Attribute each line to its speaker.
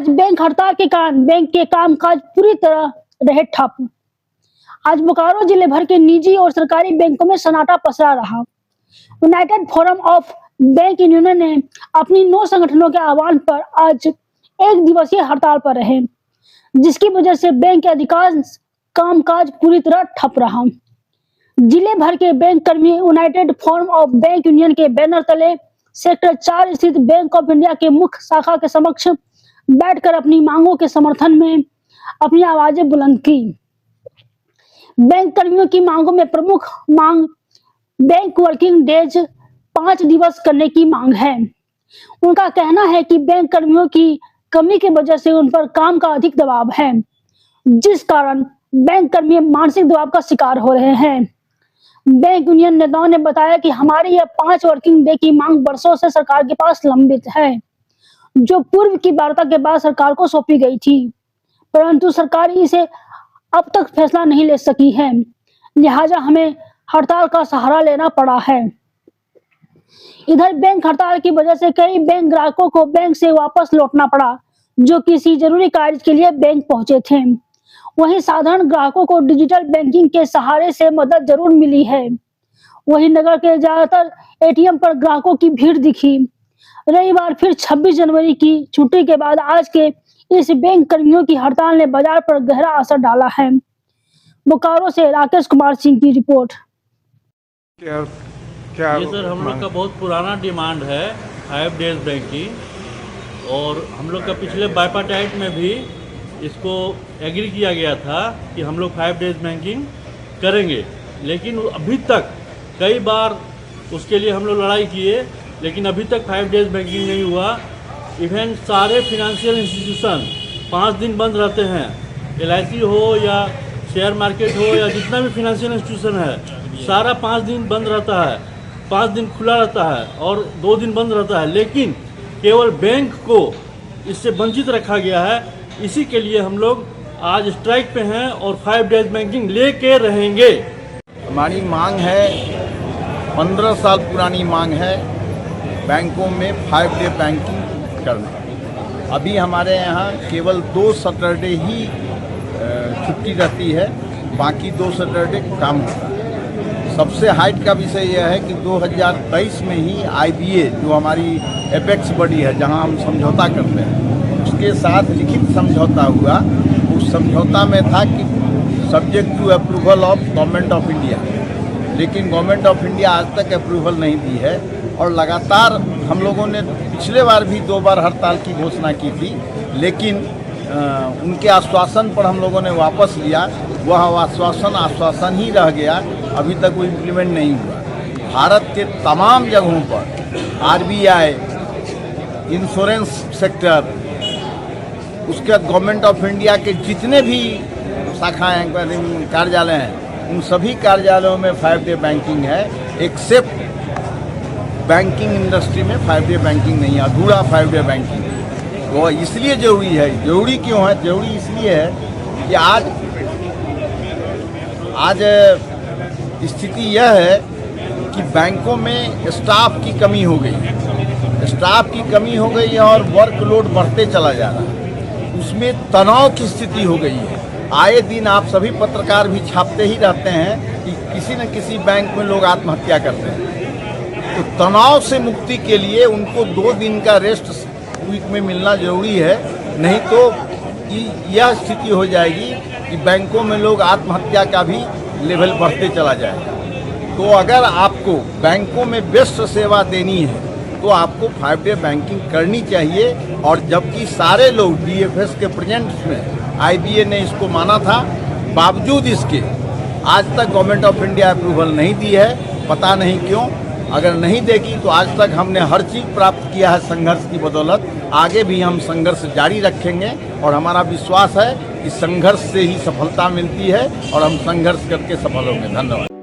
Speaker 1: आज बैंक हड़ताल के कारण बैंक के कामकाज पूरी तरह रहे ठप। आज बोकारो जिले भर के निजी और सरकारी बैंकों में सन्नाटा पसरा रहा। United forum of bank union ने अपनी 9 संगठनों के आह्वान पर आज एक दिवसीय हड़ताल पर रहे, जिसकी वजह से बैंक के अधिकांश कामकाज पूरी तरह ठप रहा। जिले भर के बैंक कर्मी United forum of bank union के बैनर तले सेक्टर 4 स्थित बैंक ऑफ इंडिया के मुख्य शाखा के समक्ष बैठकर अपनी मांगों के समर्थन में अपनी आवाजें बुलंद की। बैंक कर्मियों की मांगों में प्रमुख मांग बैंक वर्किंग डेज 5 दिवस करने की मांग है। उनका कहना है कि बैंक कर्मियों की कमी की वजह से उन पर काम का अधिक दबाव है, जिस कारण बैंक कर्मी मानसिक दबाव का शिकार हो रहे हैं। बैंक यूनियन नेताओं ने बताया कि हमारी यह 5 वर्किंग डे की मांग वर्षों से सरकार के पास लंबित है, जो पूर्व की वार्ता के बाद सरकार को सौंपी गई थी, परंतु सरकार इसे अब तक फैसला नहीं ले सकी है, लिहाजा हमें हड़ताल का सहारा लेना पड़ा है। इधर बैंक हड़ताल की वजह से कई बैंक ग्राहकों को बैंक से वापस लौटना पड़ा, जो किसी जरूरी कार्य के लिए बैंक पहुंचे थे। वहीं साधारण ग्राहकों को डिजिटल बैंकिंग के सहारे से मदद जरूर मिली है। वहीं नगर के ज्यादातर एटीएम पर ग्राहकों की भीड़ दिखी। रविवार फिर 26 जनवरी की छुट्टी के बाद आज के इस बैंक कर्मियों की हड़ताल ने बाजार पर गहरा असर डाला है। बोकारो से राकेश कुमार सिंह की रिपोर्ट।
Speaker 2: क्या ये सर हम लोग का बहुत पुराना डिमांड है 5 डेज बैंकिंग, और हम लोग का पिछले बाइपाटाइट में भी इसको एग्री किया गया था कि हम लोग 5 डेज बैंकिंग करेंगे, लेकिन अभी तक कई बार उसके लिए हम लोग लड़ाई किए, लेकिन अभी तक 5 डेज बैंकिंग नहीं हुआ। इवन सारे फिनेंशियल इंस्टीट्यूशन 5 दिन बंद रहते हैं, LIC हो या शेयर मार्केट हो या जितना भी फिनेंशियल इंस्टीट्यूशन है, सारा 5 दिन बंद रहता है, 5 दिन खुला रहता है और 2 दिन बंद रहता है, लेकिन केवल बैंक को इससे वंचित रखा गया है। इसी के लिए हम लोग आज स्ट्राइक पे हैं और 5 डेज बैंकिंग लेके रहेंगे।
Speaker 3: हमारी मांग है, 15 साल पुरानी मांग है, बैंकों में 5 डे बैंकिंग करना। अभी हमारे यहाँ केवल 2 सैटरडे ही छुट्टी रहती है, बाकी 2 सैटरडे काम होता है। सबसे हाइट का विषय यह है कि 2023 में ही IBA जो हमारी एपेक्स बॉडी है, जहाँ हम समझौता करते हैं, उसके साथ लिखित समझौता हुआ। उस समझौता में था कि subject to approval of government of India, लेकिन गवर्नमेंट ऑफ इंडिया आज तक अप्रूवल नहीं दी है। और लगातार हम लोगों ने पिछले बार भी 2 बार हड़ताल की घोषणा की थी, लेकिन उनके आश्वासन पर हम लोगों ने वापस लिया। वह आश्वासन ही रह गया, अभी तक वो इम्प्लीमेंट नहीं हुआ। भारत के तमाम जगहों पर RBI, इंश्योरेंस सेक्टर, उसके बाद गवर्नमेंट ऑफ इंडिया के जितने भी शाखाएँ कार्यालय हैं, उन सभी कार्यालयों में 5 डे बैंकिंग है, एक्सेप्ट बैंकिंग इंडस्ट्री में 5 डे बैंकिंग नहीं है, अधूरा 5 डे बैंकिंग। वो इसलिए जरूरी है। जरूरी क्यों है? जरूरी इसलिए है कि आज स्थिति यह है कि बैंकों में स्टाफ की कमी हो गई। स्टाफ की कमी हो गई है और वर्कलोड बढ़ते चला जा रहा है। उसमें तनाव की स्थिति हो गई है। आए दिन आप सभी पत्रकार भी छापते ही रहते हैं कि किसी न किसी बैंक में लोग आत्महत्या करते हैं। तो तनाव से मुक्ति के लिए उनको 2 दिन का रेस्ट वीक में मिलना जरूरी है, नहीं तो यह स्थिति हो जाएगी कि बैंकों में लोग आत्महत्या का भी लेवल बढ़ते चला जाएगा। तो अगर आपको बैंकों में बेस्ट सेवा देनी है तो आपको 5 डे बैंकिंग करनी चाहिए। और जबकि सारे लोग DFS के प्रेजेंट में IBA ने इसको माना था, बावजूद इसके आज तक गवर्नमेंट ऑफ इंडिया अप्रूवल नहीं दी है। पता नहीं क्यों। अगर नहीं देगी तो आज तक हमने हर चीज़ प्राप्त किया है संघर्ष की बदौलत। आगे भी हम संघर्ष जारी रखेंगे और हमारा विश्वास है कि संघर्ष से ही सफलता मिलती है और हम संघर्ष करके सफल होंगे। धन्यवाद।